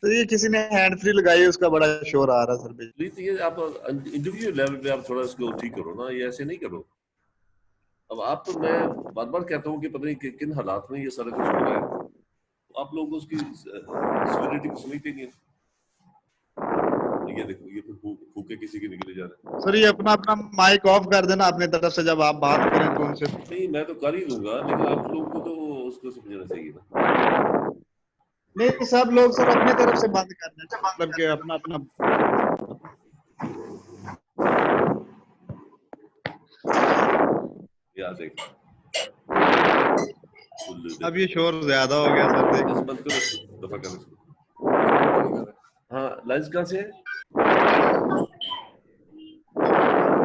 तो ये किसी ने हैंड फ्री लगाई है, उसका बड़ा शोर आ रहा है सर पे। प्लीज ये आप इंडिविजुअल लेवल पे आप थोड़ा इसको ठीक करो ना, ये ऐसे नहीं करो। अब आप, मैं बार बार कहता हूँ कि पता नहीं किन हालात में ये सारा कुछ हो रहा है, तो आप लोग उसकी सिवियरिटी को समझते नहीं है। ये देखो, ये फिर फूके किसी के निकले जा रहे हैं। सर ये अपना अपना माइक ऑफ कर देना अपनी तरफ से जब आप बात करें तो उनसे। नहीं, मैं तो कर ही दूंगा, लेकिन आप लोगों को तो उसको समझना चाहिए ना। नहीं सब लोग सर अपनी तरफ से बंद कर दें, मतलब कि अपना अपना। याद देखो, अब ये शोर ज्यादा हो गया सर, देख। बंद करो इसको, दफा करो इसको। हाँ, लाइंस कहाँ से है?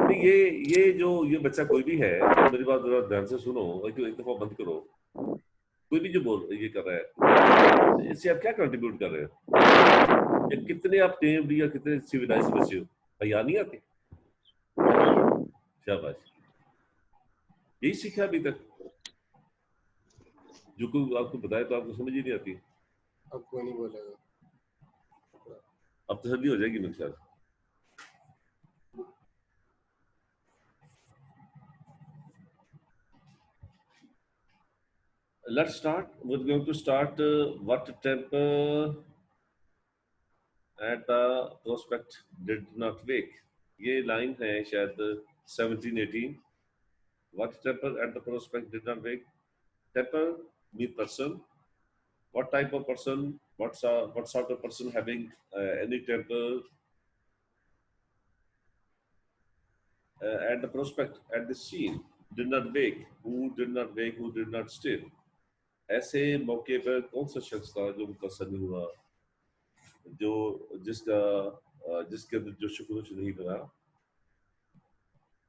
नहीं, ये बच्चा कोई भी है, तो मेरी बात जरा ध्यान से सुनो, एक दफा बंद करो। कोई भी जो ये कर रहा है, इससे आप क्या कंट्रीब्यूट कर रहे हो? या कितने आप टेम्ड या कितने सिविलाइज बचे हो? भैया नहीं आते? शाबाश, यही सीखा अभी तक। जो कोई आपको बताए तो आपको समझ ही नहीं आती। अब कोई नहीं बोलेगा। अब तसल्ली हो जाएगी मेरे ख्याल। Let's start. We're going to start what temper at the prospect did not wake. ये लाइन है शायद 1718. What temper at the prospect did not wake? Temper means person. What type of person? What sort of person having any temper at the prospect at the scene did not wake? Who did not wake? Who did not stir? ऐसे मौके पर कौन सा शख्स था जो मुतासर नहीं हुआ, जो जिसके अंदर जो शुक्र नहीं बना?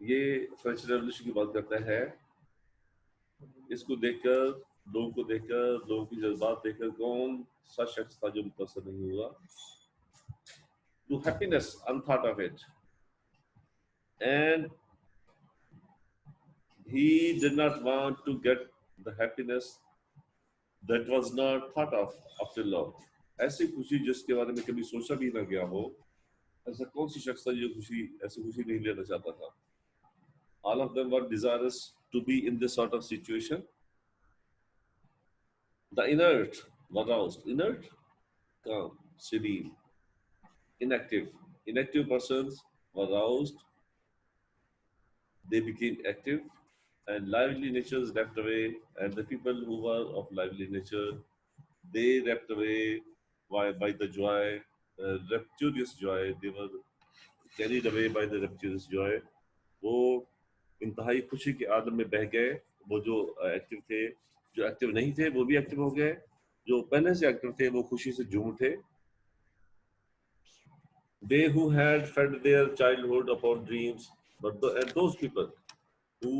ये फ्रेंच रेवोल्यूशन की बात करता है। इसको देखकर, लोगों को देखकर, लोगों की जज्बात देखकर कौन सा शख्स था जो मुतासर नहीं हुआ? To happiness unthought of it, and he did not want to get the happiness that was not thought of after long. ऐसी खुशी जिसके बारे में कभी सोचा भी ना गया हो, ऐसा कौन सी शख्स था जो ऐसी खुशी नहीं लेना चाहता था? All of them were desirous to be in this sort of situation. The inert were roused. Inert, calm, serene. Inactive. Inactive persons were roused. They became active, and lively natures leapt away. And the people who were of lively nature, they leapt away by the joy, rapturous joy. They were carried away by the rapturous joy. वो इंतहाई खुशी के आलम में बह गए। वो जो active थे, जो एक्टिव नहीं थे वो भी एक्टिव हो गए, जो पहले से एक्टिव थे वो खुशी से झूम उठे। They who had fed their childhood upon dreams, and those people who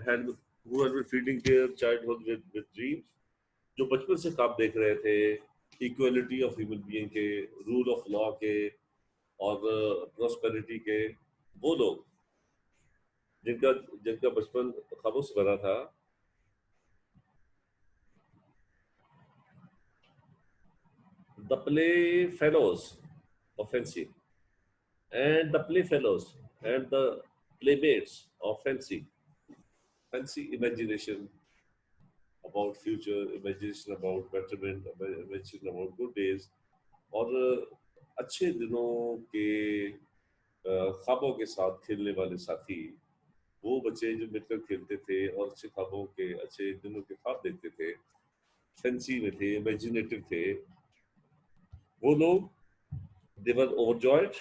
had been feeding their childhood with dreams, जो बचपन से ख्वाब देख रहे थे इक्वलिटी ऑफ ह्यूमन बीइंग के, रूल ऑफ लॉ के और प्रॉस्पेरिटी के, वो लोग जिनका जिनका बचपन ख्वाबों से भरा था, the playfellows of fancy and the playfellows and the playmates of fancy, fancy imagination about future, imagination about betterment, imagination about good days, और अच्छे दिनों के ख्वाबों के साथ खेलने वाले साथी, वो बच्चे जो मिलकर खेलते थे और अच्छे ख्वाबों के, अच्छे दिनों के ख्वाब देखते थे, फैंसी में थे, इमेजिनेटिव थे, वो लोग, they were overjoyed.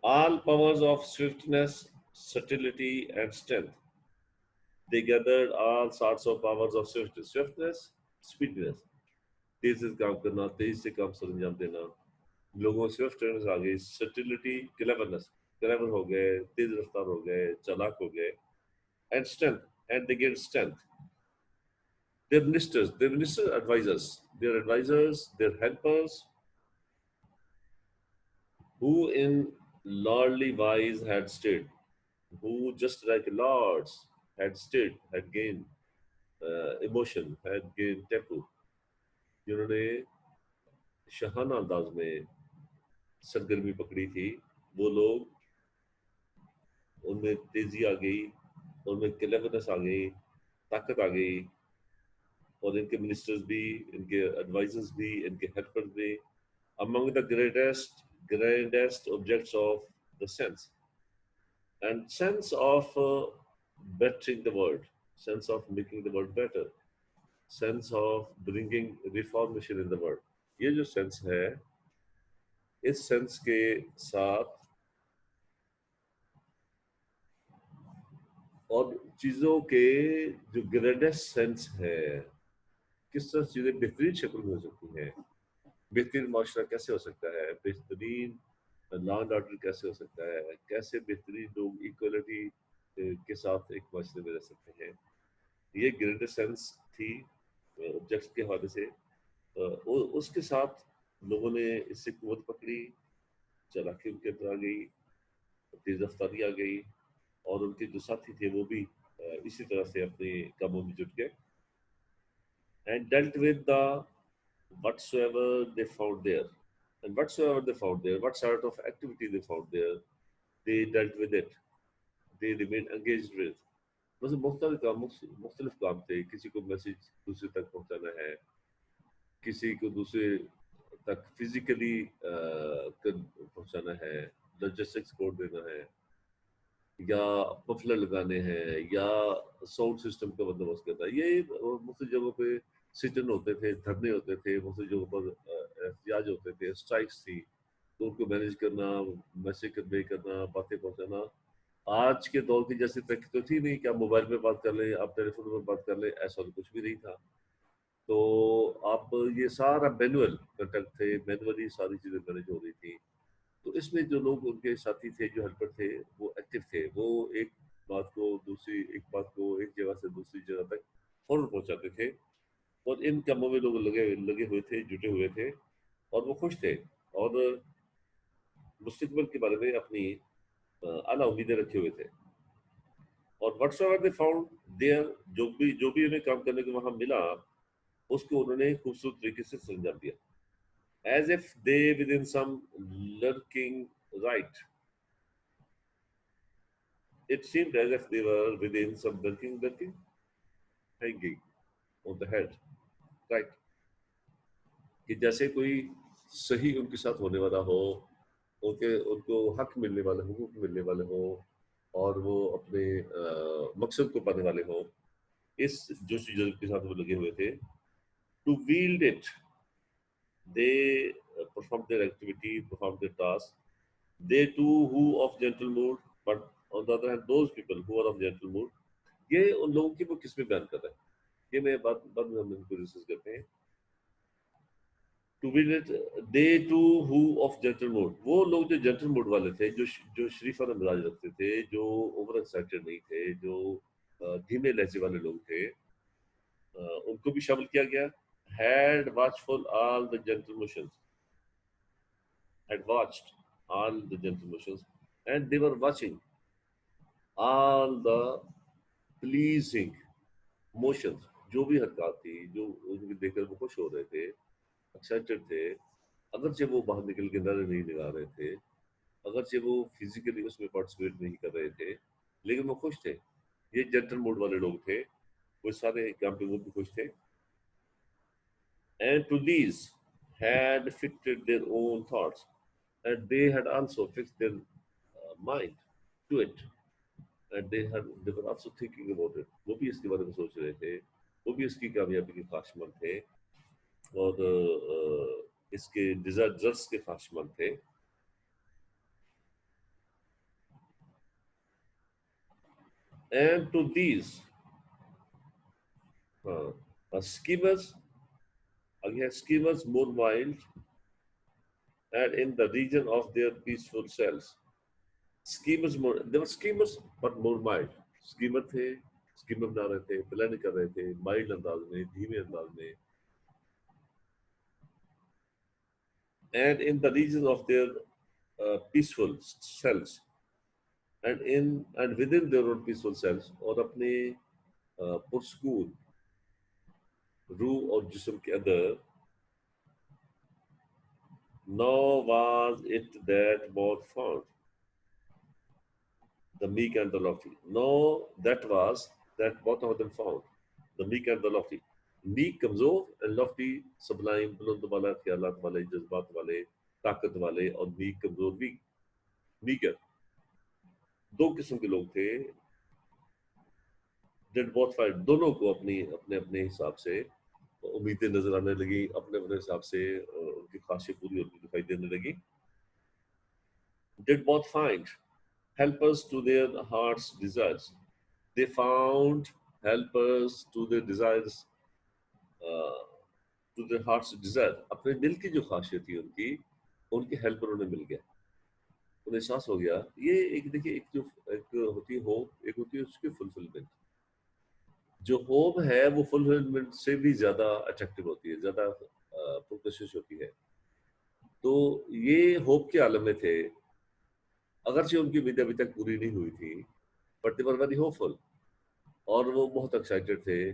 All powers of swiftness, subtlety, and strength. They gathered all sorts of powers of swiftness, speediness. तेज से काम करना, तेज से काम सरंजाम देना। लोगों में स्विफ्टनेस आ गई, सटिलिटी, क्लेवरनेस, क्लेवर हो गए, तेज रफ्तार हो गए, चालाक हो गए, and strength, and they get strength. Their ministers, their advisors, their helpers, who in lordly wise had stayed, who just like lords had stayed, had gained, emotion had gained tempo, जिन्होंने शाहाना अंदाज में सरगर्मी पकड़ी थी, वो लोग, उनमें तेजी आ गई, उनमें क्लेवरनेस आ गई, ताकत आ गई, और इनके मिनिस्टर्स भी, इनके एडवाइजर्स भी, इनके हेल्पर्स भी, among the grandest objects of the sense, and sense of bettering the world, sense of making the world better, sense of bringing reformation in the world. ये जो सेंस है, इस सेंस के साथ और चीजों के जो ग्रेटेस्ट सेंस है, किस तरह चीजें बेहतरीन शक्ल में हो सकती हैं, बेहतरीन माशरा कैसे हो सकता है, बेहतरीन लॉ एंड ऑर्डर कैसे हो सकता है, कैसे बेहतरीन लोग इक्वलिटी के साथ एक माशरे में रह सकते हैं, ये ग्रेटेस्ट सेंस थी ऑब्जेक्ट्स के हवाले से। उसके साथ लोगों ने इससे कुव्वत पकड़ी, चालाकी उनके अंदर आ गई, तेज रफ्तारी आ गई, और उनके जो साथी थे वो भी इसी तरह से अपने कामों में जुट गए, and dealt with the whatsoever they found there, and whatsoever they found there, what sort of activity they found there, they dealt with it, they remained engaged with. मतलब मुख्तलिफ काम थे, किसी को मैसेज दूसरे तक पहुंचाना है, किसी को दूसरे तक फिजिकली पहुंचाना है, लॉजिस्टिक्स सपोर्ट देना है, या पफलर लगाने हैं, या साउंड सिस्टम का बंदोबस्त करना है। ये मुख्तलिफ जगहों पे सिटन होते थे, धरने होते थे, मुख्तलिफ जगहों पर एहतजाज होते थे, स्ट्राइक्स थी, तो उनको मैनेज करना, मैसेज कन्वे करना, बातें पहुंचाना। आज के दौर की जैसी तरक्की तो थी नहीं कि आप मोबाइल में बात कर लें, आप टेलीफोन में बात कर लें, ऐसा तो कुछ भी नहीं था। तो आप ये सारा मैनुअल कंटेक्ट थे, मैनुअली सारी चीज़ें मैनेज हो रही थी। तो इसमें जो लोग उनके साथी थे, जो हेल्पर थे, वो एक्टिव थे, वो एक बात को एक जगह से दूसरी जगह तक फौरन पहुंचाते थे, और इन कामों में लोग लगे हुए थे, जुटे हुए थे, और वो खुश थे, और मुस्तकबिल के बारे में अपनी आला उम्मीदें रखे हुए थे। और व्हाट्सएवर दे फाउंड देयर, जो भी उन्हें काम करने को वहां मिला, उसको उन्होंने खूबसूरत तरीके से संजाम दिया, as if they within some lurking right. It seemed as if they were within some lurking hanging on the head, right? कि जैसे कोई सही उनके साथ होने वाला हो, उनको हक मिलने वाले, हुकूक मिलने वाले हो, और वो अपने मकसद को पाने वाले हो, इस जोश के साथ वो लगे हुए थे। To wield it, they performed their activity, performed their task. They too who of gentle mood, but on the other hand, those people who are of gentle mood, ये उन लोगों की वो किस्में बयान कर रहा है, ये मैं बाद में हम इनको डिस्कस करते हैं। To wield it, they too who of gentle mood, वो लोग जो gentle mood वाले थे, जो शरीफाना मिजाज रखते थे, जो ओवर एक्साइटेड नहीं थे, जो धीमे लहजे वाले लोग थे, उनको भी शामिल किया गया। Had watchful all the gentle motions, had watched all the gentle motions, and they were watching all the pleasing motions, जो भी हरकत थी, जो उनको देखकर वो खुश हो रहे थे, एक्साइटेड थे, अगरचे वो बाहर निकल के नारे नहीं लगा रहे थे, अगरचे वो फिजिकली उसमें पार्टिसिपेट नहीं कर रहे थे, लेकिन वो खुश थे। ये जेंटल मूड वाले लोग थे, वो सारे काम पे वो भी खुश थे। And to these had fitted their own thoughts, and they had also fixed their mind to it, and they were also thinking about it. वो भी इसके बारे में सोच रहे थे, वो भी इसकी कामयाबी के ख्वाहिशमंद थे, और इसके डिजायर्स के ख्वाहिशमंद थे। And to these schemers, again schemers more mild, and in the region of their peaceful selves. Schemers more, they were schemers but more mild. Schemer थे, schemer बना रहे थे, प्लान कर रहे थे, mild अंदाज में, धीमे अंदाज में, and in the region of their peaceful selves, and within their own peaceful selves, और अपने पुरस्कून रूह और जिस्म के अंदर, nor was it that both found the meek and the lofty. No, that was that both of them found the meek and the lofty. Meek कमजोर and lofty sublime बुलंद वाला ख्यालात वाले जज्बात वाले ताकत वाले और meek कमजोर भी meager दो किस्म के लोग थे. Did both find दोनों को अपनी अपने अपने हिसाब से उम्मीदें नजर आने लगी, अपने अपने हिसाब से उनकी ख्वाहिशें पूरी होती दिखाई देने लगी. Did both find helpers to their heart's desires. They found helpers to their desires, to their heart's desire. अपने दिल की जो ख्वाहिशें थी उनकी, उनके हेल्पर उन्हें मिल गया. उन्हें एहसास हो गया. ये एक देखिए, एक जो एक होती है होप, एक होती है उसकी फुलफिलमेंट. जो होप है वो फुलफिलमेंट से भी ज्यादा अट्रैक्टिव होती है, ज्यादा पुरकशिश होती है. तो ये होप के आलम में थे. अगरचे उनकी उम्मीदें अभी तक पूरी नहीं हुई थी, but they were very hopeful, और वो बहुत एक्साइटेड थे.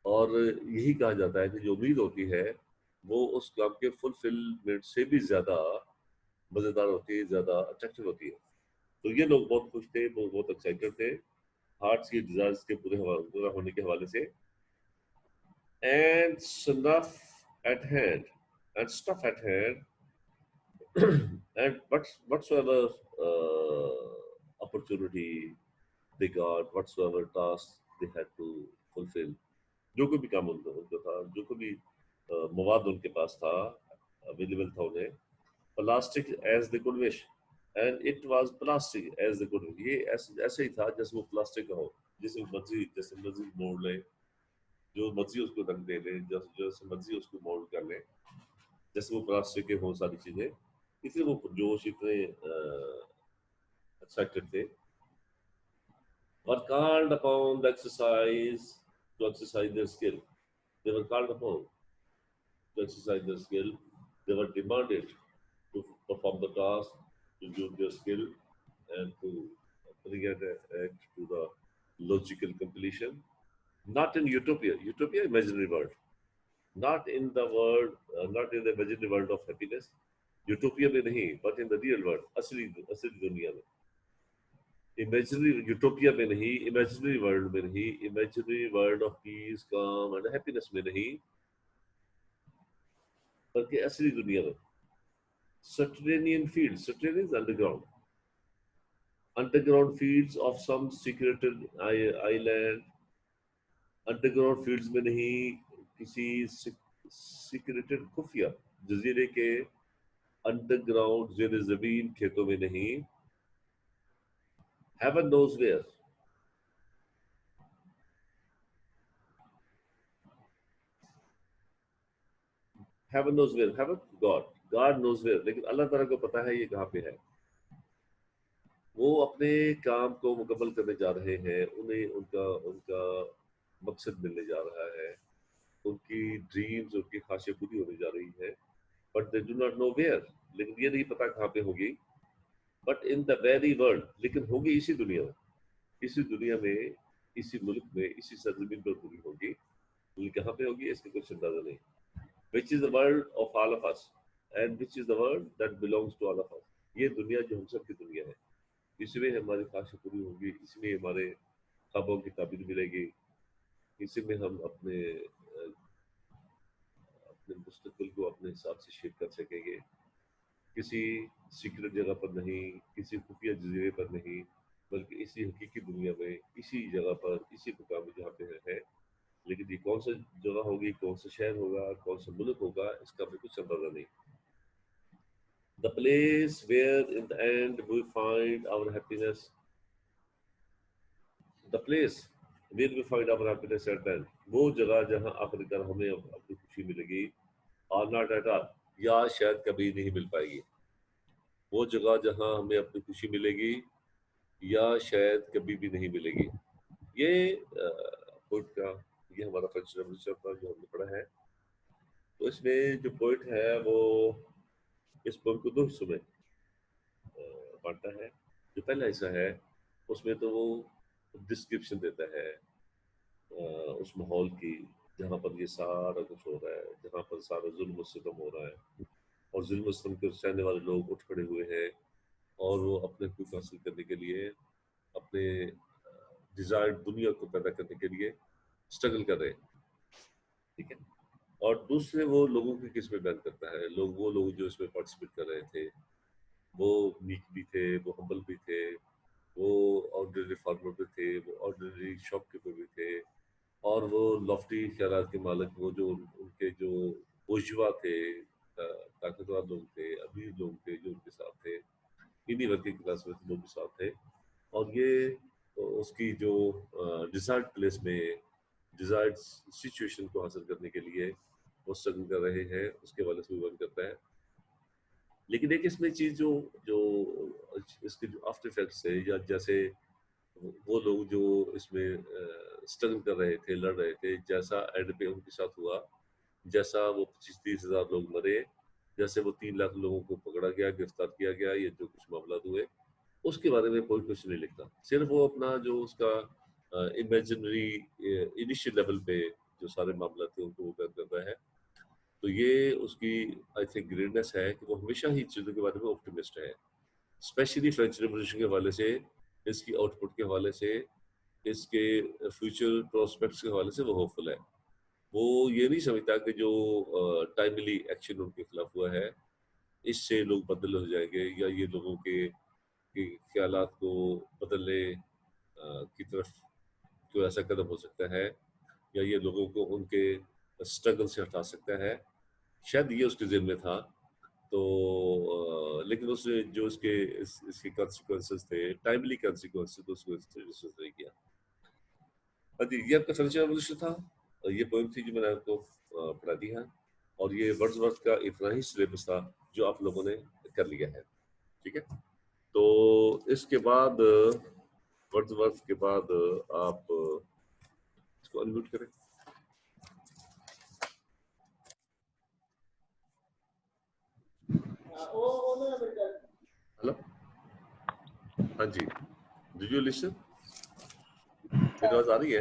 और यही कहा जाता है कि जो उम्मीद होती है वो उस काम के फुलफिलमेंट से भी ज्यादा मजेदार होती है, ज्यादा अट्रैक्टिव होती है. तो ये लोग बहुत खुश थे, वो बहुत एक्साइटेड थे हार्ट्स की डिजायर्स के पूरा होने के हवाले से. And stuff eight hand and stuff eight hand and whatsoever opportunity they got, whatsoever task they had to fulfill, जो कोई भी काम उनका था, जो कोई भी मवाद उनके पास था, अवेलेबल था उन्हें, plastic as they could wish, and it was plastic as they could. ये ऐसे ही था जैसे वो प्लास्टिक का हो, जैसे मर्जी मोड़ ले, जो मर्जी उसको रंग दे ले, जैसे मर्जी उसको मोल्ड कर ले, जैसे वो प्लास्टिक के हो सारी चीजें. इसलिए वो जोश इतने एक्साइटेड थे. Were called upon the exercise to exercise their skill. They were called upon to exercise their skill. They were demanded to perform the task, to use their skill, and to bring it to the logical completion. Not in utopia. Utopia, imaginary world. Not in the world, not in the imaginary world of happiness. Utopia में नहीं, but in the real world, असली दुनिया में. Imaginary utopia में नहीं, imaginary world में नहीं, imaginary world of peace, काम एंड हैप्पीनेस में नहीं, बल्कि असली दुनिया में. Subterranean fields, subterranean is underground fields of some secreted island. Underground fields में नहीं, किसी सीक्रेटेड खुफिया जजीरे के अंडरग्राउंड ज़ेर ज़मीन खेतों में नहीं. Heaven knows where. Heaven knows where. Heaven, God. God knows where. लेकिन अल्लाह ताला को पता है ये कहाँ पे है. वो अपने काम को मुकम्मल करने जा रहे हैं. उन्हें उनका उनका मकसद मिलने जा रहा है. उनकी ड्रीम्स, उनकी ख्वाहिशें पूरी होने जा रही है. But they do not know where. लेकिन ये नहीं पता कहाँ पे होगी. But in the very world, लेकिन होगी इसी दुनिया में, इसी दुनिया में, इसी मुल्क में, इसी सरजमीन पर पूरी होगी. लेकिन कहाँ पे होगी इसका कुछ अंदाजा नहीं. Which is the world of all of us, and which is the world that belongs to all of us. ये दुनिया जो हम सब की दुनिया है, इसमें हमारी ख्वाहिशें पूरी होगी, इसमें हमारे ख्वाबों की ताबीर मिलेगी, इसी में हम अपने अपने मुस्तकबिल को अपने हिसाब से शेप कर सकेंगे. किसी सीक्रेट जगह पर नहीं, किसी खुफिया जजीरे पर नहीं, बल्कि इसी हकीकी दुनिया में, इसी जगह पर, इसी मुकाम में जहाँ पे है. लेकिन ये कौन सा जगह होगी, कौन सा शहर होगा, कौन सा मुल्क होगा, इसका भी कुछ अंदाजा नहीं. The place where in the end we find our happiness, the place where we find our happiness at the end, वो जगह जहाँ आखिरकार हमें अपनी खुशी मिलेगी, or not at all, या शायद कभी नहीं मिल पाएगी. वो जगह जहाँ हमें अपनी खुशी मिलेगी या शायद कभी भी नहीं मिलेगी. ये पोइट का, ये हमारा फ्रेंच रेवोल्यूशन था जो हमने पढ़ा है. तो इसमें जो पोइट है वो इस पोइम को दो हिस्सों में बांटता है. जो पहला हिस्सा है उसमें तो वो डिस्क्रिप्शन देता है उस माहौल की, जहाँ पर ये सारा कुछ हो रहा है, जहाँ पर सारा जुल्म सितम हो रहा है और जुल्म सितम के सहने वाले लोग उठ खड़े हुए हैं और वो अपने हकूक हासिल करने के लिए, अपने डिजायर्ड दुनिया को पैदा करने के लिए स्ट्रगल कर रहे हैं, ठीक है। और दूसरे वो लोगों की किस्में बयान करता है, वो लोग जो इसमें पार्टिसिपेट कर रहे थे, वो मीक भी थे, वो हम्बल भी थे, वो ऑर्डिनरी फार्मर भी थे, वो ऑर्डिनरी शॉपकीपर भी थे, और वो लॉफ्टी ख्यालात के मालिक, वो जो उनके जो बोझवा थे, ताकतवर लोग थे, अमीर लोग थे जो उनके साथ थे, इन्हीं वर्किंग क्लास में लोग भी साथ थे। और ये उसकी जो डिजायर्ड प्लेस में डिजायर्ड सिचुएशन को हासिल करने के लिए वो स्ट्रगल कर रहे हैं, उसके वाले से वर्क करता है। लेकिन एक इसमें चीज जो जो इसके जो आफ्टर इफेक्ट्स है, या जैसे वो लोग जो इसमें स्ट्रगल कर रहे थे, लड़ रहे थे, जैसा एंड पे उनके साथ हुआ, जैसा वो 25-30 हजार लोग मरे, जैसे वो 3 लाख लोगों को पकड़ा गया, गिरफ्तार किया गया, ये जो कुछ मामला हुए, उसके बारे में कोई कुछ नहीं लिखता। सिर्फ वो अपना जो उसका इमेजिनरी इनिशियल लेवल पे जो सारे मामला थे उनको वो कर करता है। तो ये उसकी आई थिंक ग्रेटनेस है कि वो हमेशा ही चीज़ों के बारे में ऑप्टिमिस्ट है, स्पेशली फ्रेंच रेवोल्यूशन के हवाले से, इसकी आउटपुट के हवाले से, इसके फ्यूचर प्रोस्पेक्ट्स के हवाले से वो होपफुल है। वो ये नहीं समझता कि जो टाइमली एक्शन उनके खिलाफ हुआ है इससे लोग बदल हो जाएंगे, या ये लोगों के ख्यालात को बदलने की तरफ कोई ऐसा कदम हो सकता है, या ये लोगों को उनके स्ट्रगल से हटा सकता है। शायद ये उसके ज़हन में था। तो लेकिन उसने जो इसके कॉन्सिक्वेंसेस थे, टाइमली कॉन्सिक्वेंसेस, तो उसको डिस्कस नहीं किया। हाँ जी, ये आपका फ्रेंच रेवोल्यूशन था, और ये पोएम थी जो मैंने आपको पढ़ा दी है, और ये वर्ड्सवर्थ का इतना ही सिलेबस था जो आप लोगों ने कर लिया है, ठीक है। तो इसके बाद वर्ड्सवर्थ के बाद आप इसको अनम्यूट करें। हेलो, हाँ जी, डू यू लिसन? मेरी आवाज आ रही है?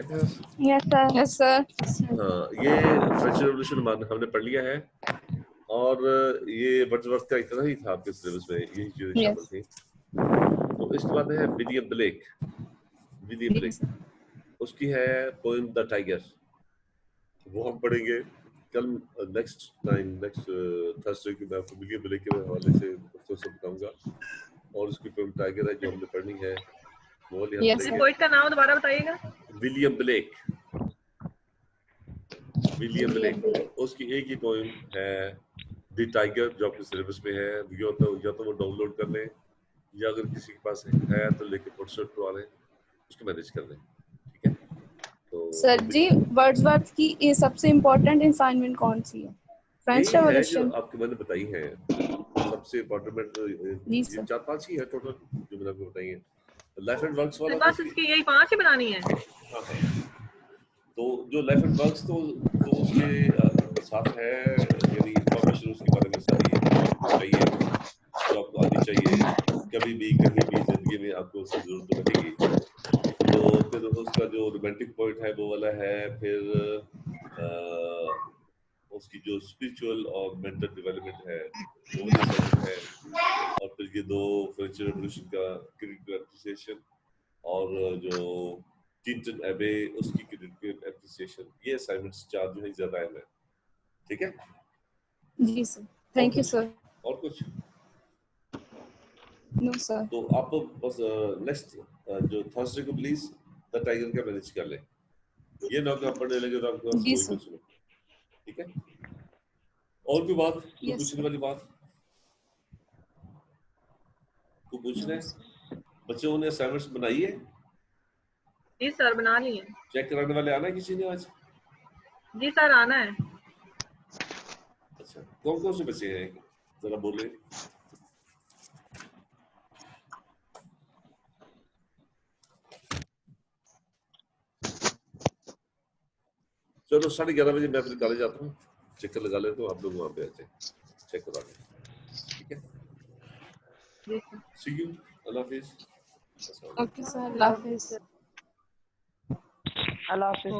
Yes sir. हाँ, ये फ्रेंच रेवोल्यूशन हमने पढ़ लिया है, और ये वर्ड्सवर्थ का इतना ही था आपके सिलेबस में, यही चीजें शामिल थी। तो इसके बाद है विलियम ब्लेक। विलियम ब्लेक, उसकी है पोएम द टाइगर, वो हम पढ़ेंगे कल, नेक्स्ट थर्सडे की मैं आपको विलियम ब्लेक के हवाले से मुख्तसर बताऊंगा, और उसकी पोएम टाइगर है जो हमने पढ़नी है, वो वाली हम पढ़ेंगे। पोइट का नाम दोबारा बताइएगा। William Blake. विलियम ब्लेक, उसकी एक ही पोएम है द टाइगर जो आपके सिलेबस में है। या तो वो डाउनलोड कर लें, या अगर किसी के पास है तो लेके व्हाट्सएप करवा लें, उसको मैनेज कर लें, ठीक है। तो सर जी, वर्ड्सवर्थ की ये सबसे इम्पोर्टेंट असाइनमेंट कौन सी है? फ्रेंच यही है जो रेवोल्यूशन। आपके मैंने बताई है, सबसे इम्पोर्टेंट जी ये सर। 4-5 ही है टोटल जो मैंने आपको बताई है। लाइफ एंड वर्क्स वाला बस इसकी यही 5 ही बनानी है। हाँ हाँ, तो जो लाइफ एंड वर्क्स तो उसके साथ है, यानी इंफॉर्मेशन उसके बारे में सारी चाहिए जो आपको आनी चाहिए, कभी भी कहीं भी जिंदगी में आपको उसकी जरूरत पड़ेगी। तो फिर उसका जो रोमांटिक पॉइंट है वो वाला है, फिर उसकी जो स्पिरिचुअल और मेंटल डेवलपमेंट है वो वाली सेशन है, और फिर ये 2 फ्रेंच रेवोल्यूशन का क्रिटिकल एप्रिसिएशन, और जो टिंटन एबे उसकी क्रिटिकल एप्रिसिएशन, ये असाइनमेंट्स 4 जो है ज्यादा अहम है, ठीक है। जी सर, थैंक यू सर। और कुछ नो सर। तो आप बस नेक्स्ट जो थर्सडे को प्लीज द टाइगर का मैनेज कर ले, ये ना कि आप पढ़ने लगे तो आपके पास जी कोई सर। कुछ नहीं, ठीक है। और कोई बात, कोई Yes, पूछने sir. वाली बात, कोई पूछना No, है? बच्चों ने असाइनमेंट्स बनाई है? जी सर, बना लिए। चेक कराने वाले आना है किसी ने आज? जी सर, आना है। अच्छा, कौन कौन से बच्चे हैं जरा बोले। चलो 11:30 बजे मैं फिर कॉलेज आता हूँ, चक्कर लगा लेते हो, आप लोग वहाँ पे आ जाए चेक करा लें, ठीक है। जी सर। सी यू, अल्लाह हाफिज। ओके सर, अल्लाह हाफिज। अल्लाह हाफिज।